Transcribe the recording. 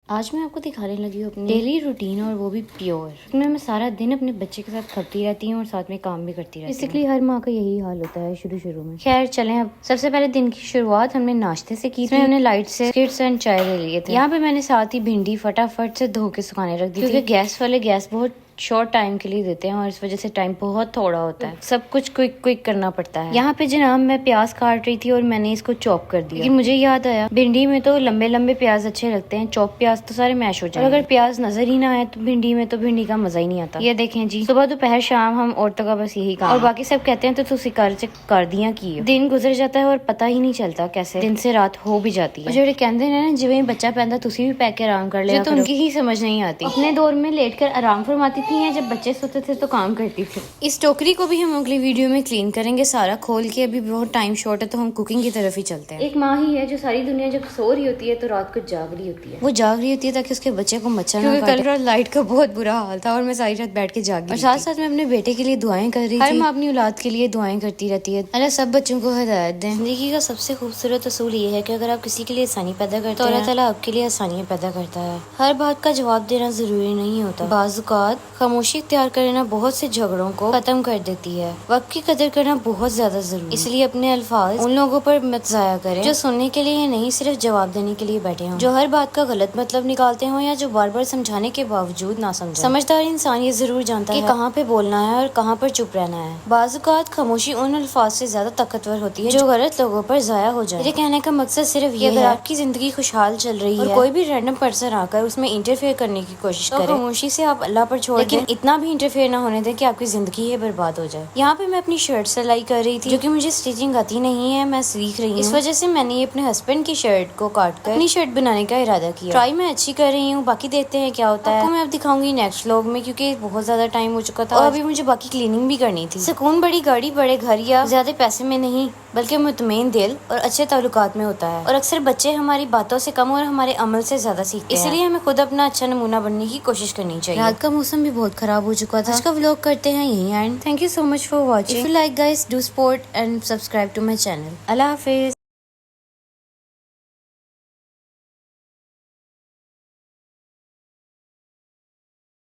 आज मैं आपको दिखाने लगी हूँ अपनी डेली रूटीन और वो भी प्योर। इसमें मैं सारा दिन अपने बच्चे के साथ खपती रहती हूँ और साथ में काम भी करती रहती हूँ। बेसिकली हर माँ का यही हाल होता है शुरू में। खैर चलें, अब सबसे पहले दिन की शुरुआत हमने नाश्ते से की थी। हमने लाइट से बिस्किट्स एंड चाय ले लिए थे। यहाँ पे मैंने साथ ही भिंडी फटाफट से धो के सुखाने रख दी क्योंकि गैस वाले गैस बहुत शॉर्ट टाइम के लिए देते हैं और इस वजह से टाइम बहुत थोड़ा होता है, सब कुछ क्विक करना पड़ता है। यहाँ पे जनाब मैं प्याज काट रही थी और मैंने इसको चॉप कर दिया कि मुझे याद आया भिंडी में तो लंबे लंबे प्याज अच्छे लगते हैं, चॉप प्याज तो सारे मैश हो जाए। और अगर प्याज नजर ही ना आए तो भिंडी का मजा ही नहीं आता। ये देखें जी, सुबह दोपहर शाम हम औरतों का बस यही काम। और बाकी सब कहते हैं तो तुसी कर दिया की दिन गुजर जाता है और पता ही नहीं चलता कैसे दिन से रात हो भी जाती है। जो कहते हैं ना जिवें बच्चा पैदा तुसी भी पै के आराम कर ले, तो उनकी ही समझ नहीं आती। अपने दौर में लेट कर आराम फरमाती थी, जब बच्चे सोते थे तो काम करती थी। इस टोकरी को भी हम अगली वीडियो में क्लीन करेंगे सारा खोल के। अभी बहुत टाइम शॉर्ट है तो हम कुकिंग की तरफ ही चलते हैं। एक माँ ही है जो सारी दुनिया जब सो रही होती है तो रात को जाग रही होती है। वो जाग रही होती है ताकि उसके बच्चे को मच्छर ना काटे। कल रात लाइट का बहुत बुरा हाल था और मैं सारी रात बैठ के जागी और साथ साथ मैं अपने बेटे के लिए दुआएं कर रही थी। हर माँ अपनी औलाद के लिए दुआएं करती रहती है। अल्लाह सब बच्चों को हिदायत दें। जिंदगी का सबसे खूबसूरत असूल ये है कि अगर आप किसी के लिए आसानी पैदा करते हैं तो अल्लाह ताला आपके लिए आसानियां पैदा करता है। हर बात का जवाब देना जरूरी नहीं होता। बाज़-औक़ात खामोशी इख्तियार करना बहुत से झगड़ों को खत्म कर देती है। वक्त की कदर करना बहुत ज्यादा जरूरी, इसलिए अपने अल्फाज उन लोगों पर मत जाया करें जो सुनने के लिए नहीं सिर्फ जवाब देने के लिए बैठे हों, जो हर बात का गलत मतलब निकालते हों या जो बार बार समझाने के बावजूद ना समझें। समझदार इंसान ये जरूर जानता है कि कहाँ पे बोलना है और कहाँ पर चुप रहना है। बाज़-औक़ात खामोशी उन अल्फाज से ज्यादा ताकतवर होती है जो गलत लोगों पर जाया हो जाए। मेरे कहने का मकसद सिर्फ ये है, अगर आपकी जिंदगी खुशहाल चल रही है और कोई भी रैंडम पर्सन आकर उसमें इंटरफेयर करने की कोशिश करे, खामोशी से आप अल्लाह पर छोड़, लेकिन इतना भी इंटरफेयर ना होने दें कि आपकी जिंदगी ही बर्बाद हो जाए। यहाँ पे मैं अपनी शर्ट सिलाई कर रही थी, जो कि मुझे स्टिचिंग आती नहीं है, मैं सीख रही हूँ। इस वजह से मैंने ये अपने हस्बैंड की शर्ट को काट कर अपनी शर्ट बनाने का इरादा किया। ट्राई मैं अच्छी कर रही हूँ, बाकी देखते हैं क्या होता है। आपको मैं अब दिखाऊंगी नेक्स्ट व्लॉग में क्योंकि बहुत ज्यादा टाइम हो चुका था और अभी मुझे बाकी क्लीनिंग भी करनी थी। सुकून बड़ी गाड़ी बड़े घर या ज्यादा पैसे में नहीं बल्कि मुतमईन दिल और अच्छे ताल्लुकात में होता है। और अक्सर बच्चे हमारी बातों से कम और हमारे अमल से ज्यादा सीखते हैं, इसलिए हमें खुद अपना अच्छा नमूना बनने की कोशिश करनी चाहिए। रात का मौसम भी बहुत खराब हो चुका था। इसका व्लॉग करते हैं यहीं and thank you so much for watching. If you like guys do support and subscribe to my channel. अल्लाह हाफिज।